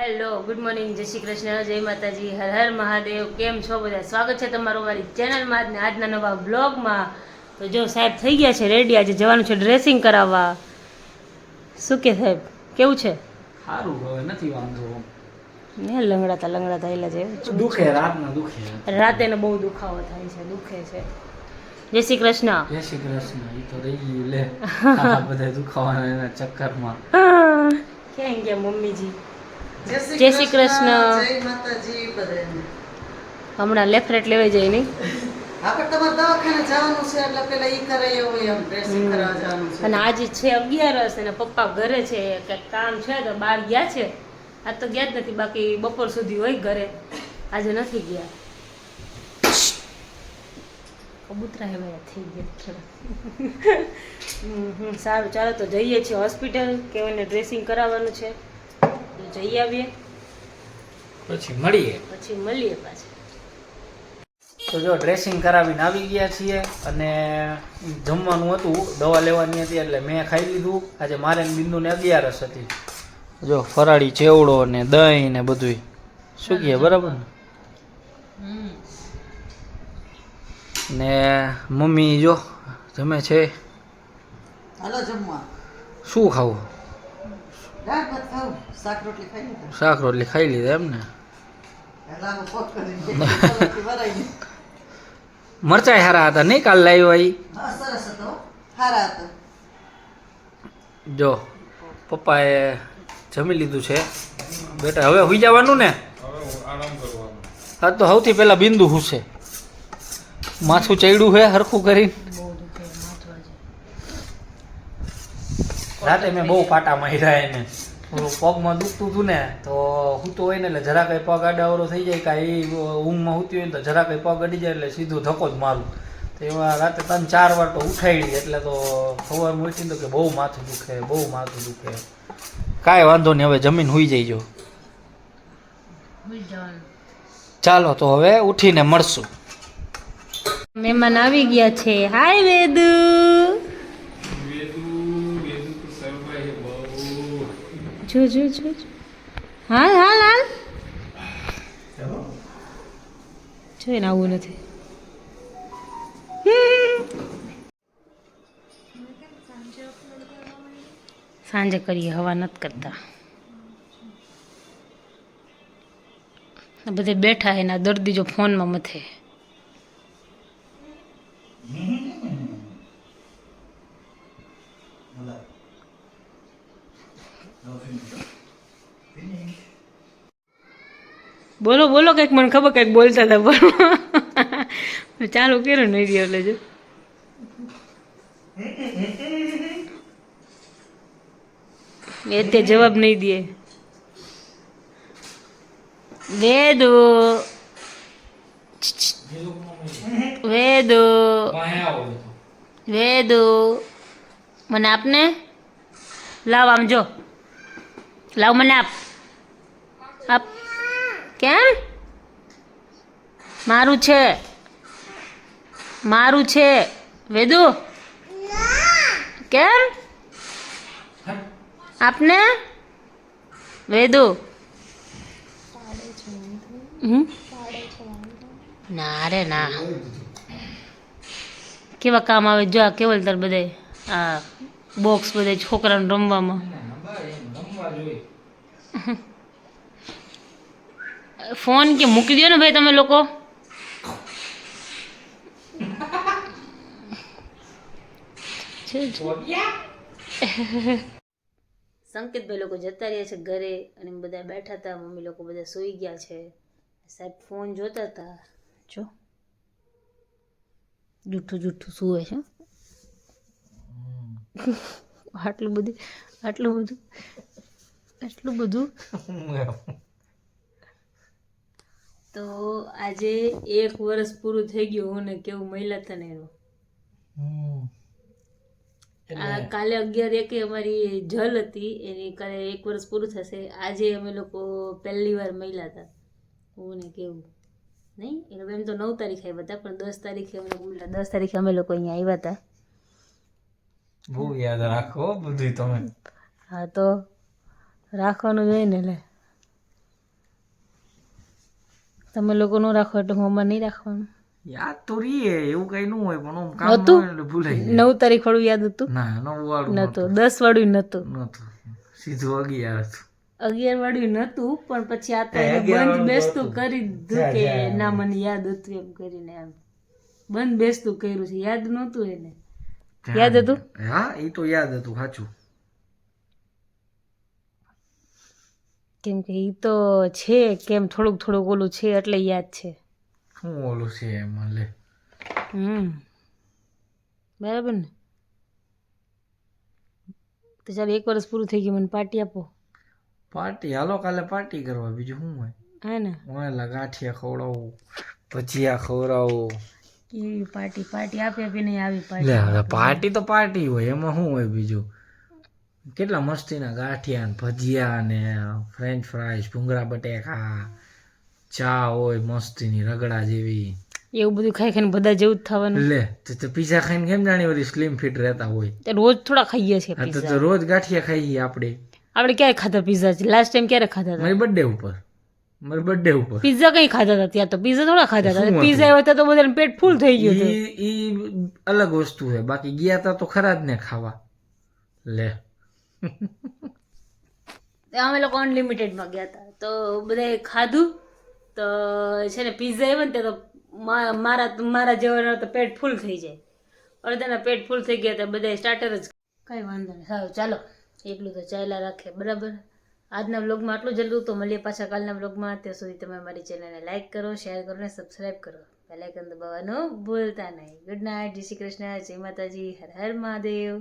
Hello, good morning, જય શ્રી કૃષ્ણ, જય માતાજી, હર હર મહાદેવ. કેમ છો બધા? સ્વાગત છે તમારું મારી ચેનલમાં ને આજના નવા બ્લોગમાં. તો જો સાહેબ થઈ ગયા છે રેડી, આજે જવાનું છે ડ્રેસિંગ કરાવવા. શું કે સાહેબ, કેવું છે? સારું, હવે નથી વાંધો. ને લંગડાતા એલા છે, દુખે રાતના દુખે, રાતે ને બહુ દુખાવો થાય છે, દુખે છે. જય શ્રી કૃષ્ણ. જય શ્રી કૃષ્ણ. ઈ તો રહી ગયું લે. આ બધા દુખાવાના એના ચક્કરમાં ક્યાં ગયા મમ્મીજી? જય શ્રી કૃષ્ણ, જય માતાજી બધાને. હમણાં લેફ્ટ લેવાઈ જાય નહીં. આપણે તમારે દવાખાને જવાનું છે એટલે પેલા ઈ કરાય હોય એમ ડ્રેસિંગ કરાવવા જવાનું છે. અને આજે છે 11 અને પપ્પા ઘરે છે, કંઈક કામ છે તો બહાર ગયા છે. આજ તો ગયા જ નથી, બાકી બપોર સુધી હોય ઘરે, આજે નથી ગયા. કબૂતરા હેવાયા થઈ ગયા થોડા. સારું, ચાલો તો જઈએ છીએ હોસ્પિટલ, કેવાને ડ્રેસિંગ કરાવવાનું છે તો જઈ આવીએ, પછી મળીએ. પછી મળીએ પાછા. તો જો ડ્રેસિંગ કરાવીને આવી ગયા છીએ અને જમવાનું હતું, દવા લેવાની હતી એટલે મેં ખાઈ લીધું. આજે મારે ને બિંદુને 11 હતી. જો ફરાળી ચેવડો ને દહીં ને બધું. શું કહે, બરાબર ને? ને મમ્મી જો જમે છે. હાલો જમવા. શું ખાવું? દાળ ભાત ખાવું, શાક રોટલી ખાઈ લીધા. શાક રોટલી ખાઈ લીધા એમ ને? લાવો પોટ કરીને વરાઈ. મરચાઈ હારા હતા નહીં? કાલ લાવ્યો ઈ. હા, સરસ હતો, સારા હતા. જો પપ્પાએ જમી લીધું છે બેટા, હવે હુઈ જવાનું ને? હા, તો સૌથી પહેલા બિંદુ હુશે. માથું ચડ્યું છે હરખું કરીને. રાતે મેં બહુ પાટા માર્યા એને, પગમાં દુખતું હતું ને, તો સૂતો હોય ને એટલે જરા કંઈ પગ આડાવડો થઈ જાય, કાંઈ ઊંઘમાં સૂતી હોય ને તો જરા કંઈ પગ અડી જાય એટલે સીધો ધક્કો જ મારું. તો એમાં રાતે 3-4 વાર તો ઉઠાડી, એટલે તો સવારમાં ઉઠીને તો કે બહુ માથું દુખે, બહુ માથું દુખે. કાંઈ વાંધો નહીં, હવે જમીન હુઈ જઈજો. ચાલો તો હવે ઉઠીને મળશું. મહેમાન આવી ગયા છે. હાય વેદુ. જો જો જો જો. હાલ હાલ હાલ. જોઈને આવું નથી. સાંજે કરીએ, હવા નથી કરતા. બધે બેઠા હે ના દર્દી જો ફોનમાં મથે. બોલો બોલો, કંઈક મને ખબર કંઈક બોલતા હતા, બોલો. ચાલુ કર્યું નહીં રહ્યો એટલે જો. એ તે જવાબ નહીં દે. વેદુ વેદુ વેદુ, મને આપને. લાવ આમ જો, લાવ મને આપ. આપ. કેમ? મારું છે, મારું છે. વેદુ કેમ? આપને વેદુ. ના રે ના, કેવા કામ આવે જો. આ કેવલ તાર બધે આ બોક્સ બધે છોકરાને રમવામાં. ફોન કે મૂકી દો ને ભાઈ તમે લોકો. સંકેતભાઈ લોકો જતા રહ્યા છે ઘરે અને બધા બેઠા હતા. મમ્મી લોકો બધા સૂઈ ગયા છે. સાહેબ ફોન જોતા હતા. જો જૂઠું જૂઠું સુવે છે. આટલું બધું આટલું બધું આટલું બધું. તો આજે 1 વર્ષ પૂરું થઈ ગયું. હું ને કેવું મહિલા હતા ને એનું. કાલે 11/1 અમારી જલ હતી, એની કાલે 1 વર્ષ પૂરું થશે. આજે અમે લોકો પહેલી વાર મહિલા હતા. હું ને કેવું નહીં, એમ તો 9 તારીખે આવ્યા હતા, પણ 10 તારીખે અમે લોકો 10 તારીખે અમે લોકો અહીંયા આવ્યા હતા. બહુ યાદ રાખો બધું તમે. હા તો રાખવાનું જોઈએ ને. લે તમે લોકો નો રાખો એટલે હું અમારે નહીં રાખવાનું. યાદ તો રીએ એવું કઈ ન હોય પણ આમ કામ ન હતું? હોય એટલે ભૂલાઈ જાય. 9 તારીખ વાળું યાદ હતું? ના 9 વાળું નતું. 10 વાળું નતું. નતું, સીધું 11 હતું. 11 વાળું નતું, પણ પછી આ તો એ એને 11 બંધ વાળું બેસતું હતું. કરી દીધું કે ના મને યાદ હતું એમ કરીને એમ બંધ બેસતું કર્યું છે. યાદ નહોતું એને. યાદ હતું? હા એ તો યાદ હતું સાચું. કેમ કે ઈ તો છે કેમ થોડુંક ઓલું છે એટલે યાદ છે. શું ઓલું છે એમાં લે. બરાબર ને? તો ચાલો 1 વર્ષ પૂરું થઈ ગયું, મને પાર્ટી આપો. પાર્ટી હાલો કાલે પાર્ટી કરવા, બીજું શું હોય. હા ને? ઓલા ગાંઠિયા ખવડાવું, ભજીયા ખવડાવું. કેવી પાર્ટી આપી નહીં આવી લે પાર્ટી. હવે પાર્ટી તો પાર્ટી હોય, એમાં શું હોય બીજું. કેટલા મસ્તીના ગાંઠિયા ને ભજીયા ને ફ્રેન્ચ ફ્રાઈસ, ભૂંગળા બટેકા, ચા હોય મસ્તીની રગડા જેવી. એવું બધું ખાઈ ખાઈને બધા જેવું જ થવાનું. લે તો પીઝા ખાઈને કેમ જાણી વળી સ્લિમ ફિટ રહેતા હોય. તે રોજ થોડા ખાઈએ છીએ હા તો પીઝા. રોજ ગાંઠિયા ખાઈએ આપણે. આપણે ક્યારે ખાધા પીઝા? લાસ્ટ ટાઈમ ક્યારે ખાધા હતા? મારી બર્થડે ઉપર, મારી બર્થડે ઉપર પીઝા કઈ ખાધા હતા? ત્યાં તો પીઝા થોડા ખાધા શું હતા. હતું? પીઝા આવ્યા તો બધાને પેટ ફૂલ થઈ ગયું હતું. ઈ અલગ વસ્તુ છે, બાકી ગયા તા તો ખરા જ ને ખાવા. લે અમે લોકો અનલિમિટેડમાં ગયા હતા તો બધાએ ખાધું તો છે ને પીઝા આવ્યા ને તો મારા જેવાના તો પેટ ફૂલ થઈ જાય. અડધાના પેટ ફૂલ થઈ ગયા હતા, બધા સ્ટાર્ટર જ. કાંઈ વાંધો નહીં, સારું ચાલો એટલું તો ચાલ્યા રાખે. બરાબર, આજના વ્લોગમાં આટલું જ હતું. તો મળીએ પાછા કાલના વ્લોગમાં. ત્યાં સુધી તમે મારી ચેનલને લાઈક કરો, શેર કરો ને સબસ્ક્રાઈબ કરો. બેલ આઇકન દબાવવાનું ભૂલતા નહીં. ગુડ નાઇટ, જય શ્રી કૃષ્ણ, જય માતાજી, હર હર મહાદેવ.